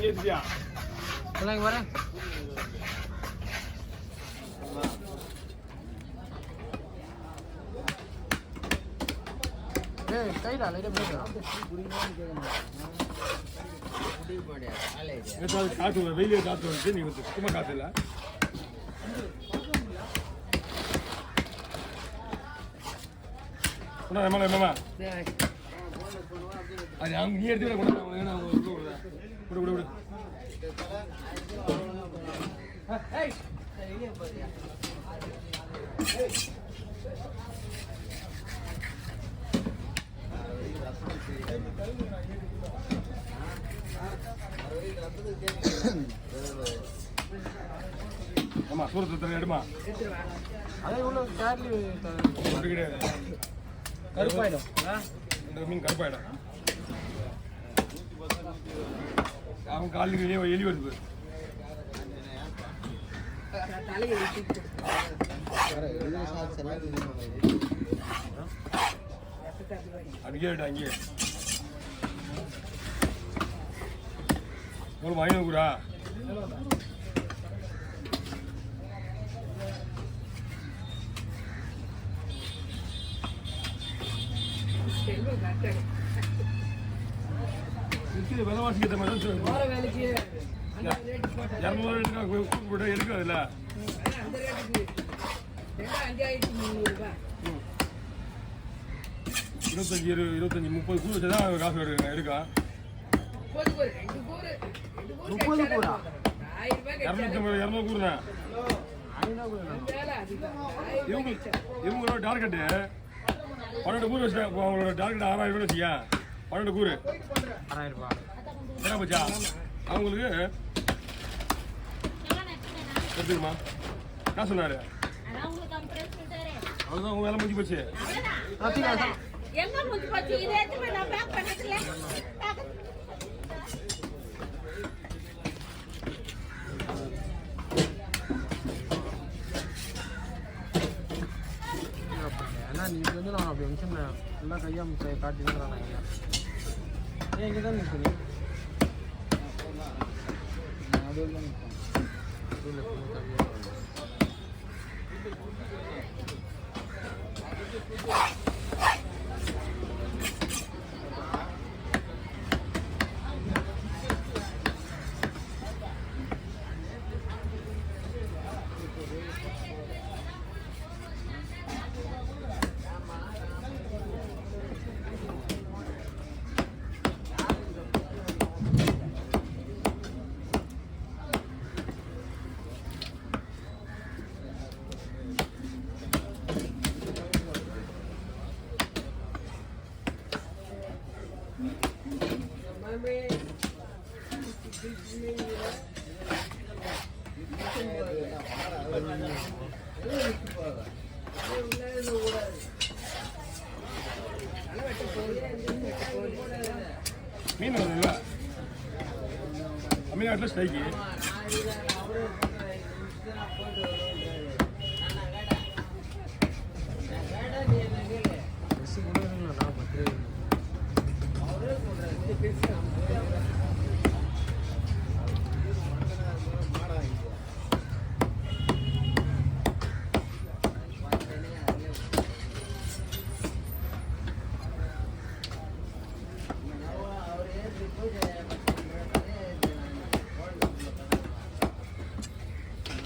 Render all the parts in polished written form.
ஏத்தியா சொல்லுங்க வரேன் ஏய் கைடா லைட்டா போடு காத்து வெயிலே காத்து வந்து நீ சுத்தமா காத்து இல்ல மாமா அது அவங்க நீ எடுத்து கூட விடு ஆமா சூரத்தை எடுமா அதே உள்ள கார்லி கிடையாது கருப்பாயிடும் இந்த மீன் கருப்பாயிடும் அவன் காலுக்கு எலி வருது அங்கேயே அங்கேயே ஒரு ஐநூறுரூவா விலைவாசி ஏற்ற மாதிரி தான் எடுக்காதுல்ல இருபத்தஞ்சி 30 கூறு வச்சு தான் காசு எடுக்கா 30 கூறா 200 கூறுண்ணா இவங்களோட டார்கெட்டு 12 கூறு வச்சுட்டேன் அவங்களோட டார்கெட் 6000 ரூபாய் வச்சியா 12 கூறு 6000 ரூபாய் என்ன பச்சா அவங்களுக்கு எடுத்துக்குமா என்ன சொன்னாரு அவ்வளோதான் உங்க வேலை முடிஞ்சு போச்சு எங்க முடிஞ்சு போச்சு இதே நான் பேக் பண்ணதுல ஏன்னா நீ வந்து நான் அப்படி மிஷின் எல்லாம் கையா காட்டிட்டு ஏன் இங்கே தான் நிற்க மீன் வருதுல்ல தமிழ்நாட்டில் ஸ்ட்ரைக்கு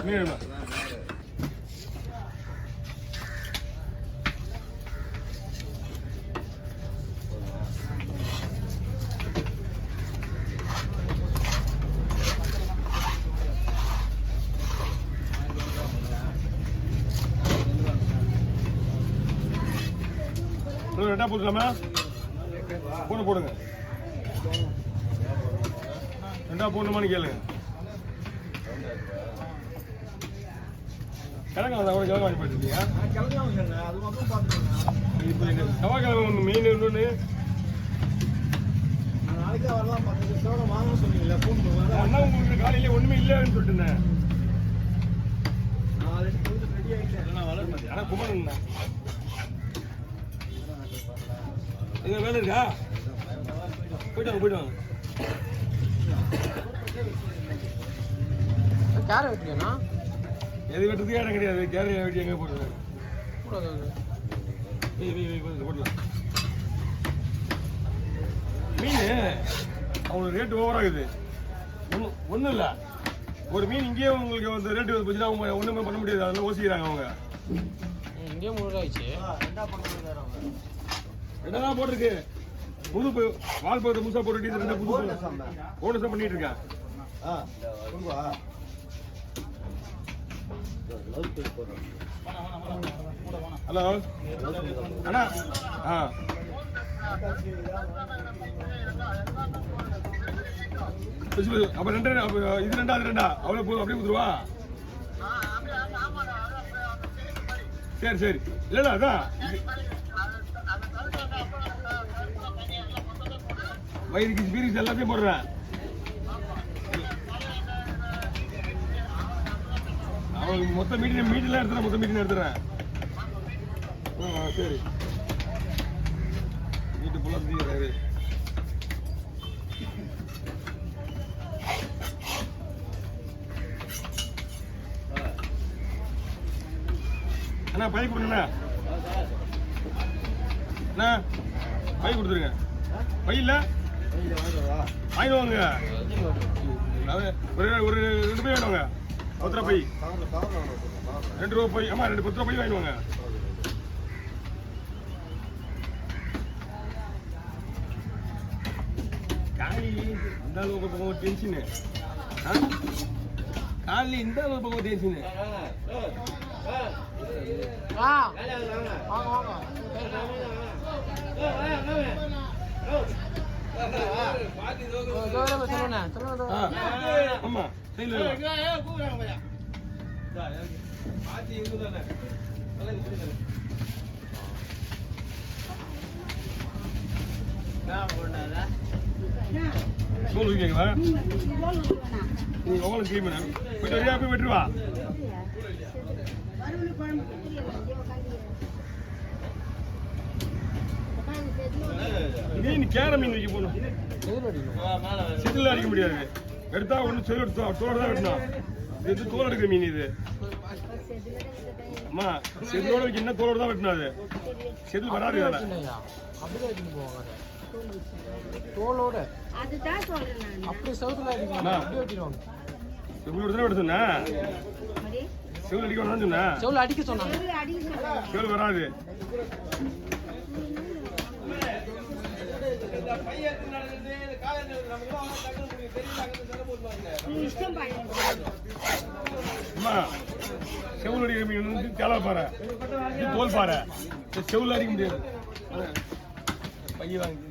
மீன் ரெண்டா போட்டுக்கலாமா போடுங்க ரெண்டா போடணுமான்னு கேளுங்க கிழங்கு அவ்வளோ கிழங்கு வாங்கி போட்டுருக்கீங்க இப்போ செவ்வாய்க்கிழமை ஒன்று மீன் இன்னொன்று நாளைக்கே வரலாம் வாங்க சொன்னீங்களா அண்ணா உங்களுக்கு காலையில ஒன்றுமே இல்லைன்னு சொல்லிட்டு இருந்தேன் ரெடி ஆகிட்டேன் வளர மாட்டேன் ஆனால் குமரன் இது வேலை இருக்கா போயிட்டு வாங்க கேரை வெட்டியாண்ணா எது வெட்டுறதுக்கே இடம் கிடையாது. கேரை வெட்டி எங்கே போடுறது? கூடாது போடலாம். மீன் அவங்களுக்கு ரேட்டு ஓவராகுது. ஒன்றும் இல்லை, ஒரு மீன் இங்கேயே உங்களுக்கு வந்து ரேட்டு வந்து போச்சுன்னா அவங்க ஒன்றுமே பண்ண முடியாது. அதெல்லாம் யோசிக்கிறாங்க அவங்க. இங்கேயே முழுகாயிடுச்சு. என்னதான் போட்டிருக்கு புது வால் போட்டு முழுசா போட்டுட்டு ரெண்டு புது ஓனஸா பண்ணிட்டு இருக்கேன். ஹலோ அண்ணா. அப்ப ரெண்டு இது ரெண்டா அது ரெண்டா அவ்வளோ போதும். அப்படியே கொடுத்துருவா. சரி சரி. இல்லைண்ணா அதான் வயிறுக்கு பீரிஸ் எல்லாத்தையும் போடுறேன். அவங்களுக்கு மொத்த மீட்டெல்லாம் எடுத்துறேன். மொத்த மீட்டிங் எடுத்துறேன். சரி வீட்டு ஃபுல்லாக சுற்றிக்கிறாரு. அண்ணா பை கொடுங்கண்ணா. அண்ணா பை கொடுத்துருங்க. பை இல்லை வாங்கிடுவாங்க. ஒரு 2 பை வேணுவாங்க. 10 ரூபா பை, 2 ரூபா பை. ஆமா 10 ரூபா பை வாங்கிடுவாங்க. காலையில் இந்த அளவுக்கு பக்கம் டென்ஷனு. காலையில் இந்த அளவுக்கு பக்கம் டென்ஷனு. ஆமா சோல் வைக்கீங்களா? நீங்க உங்களுக்கு கிளீன் பண்ண போயிட்டு வரியா? போய் வெட்டுருவா. மீன் கேர மீன் வைக்க போகணும். செதில் அடிக்க முடியாது. எடுத்தா ஒன்று செதில் எடுத்தா தோடு தான் வெட்டணும். இது தோல் எடுக்கிற மீன் இது. அம்மா செதிலோட வைக்க என்ன தோலோடு தான் வெட்டணும். அது செதில் வராது. தோலோட அப்படி செவத்துல செவிலோட தானே வெட்ட சொன்னேன். செவில் அடிக்க வேணாம்னு சொன்னேன். செவில் அடிக்க சொன்னாங்க. செவில் வராது. அம்மா செவில் அடிக்கிற மீன் வந்து தேலை பாறை, இது தோல் பாறை. செவில் அடிக்க முடியாது. பைய வாங்கி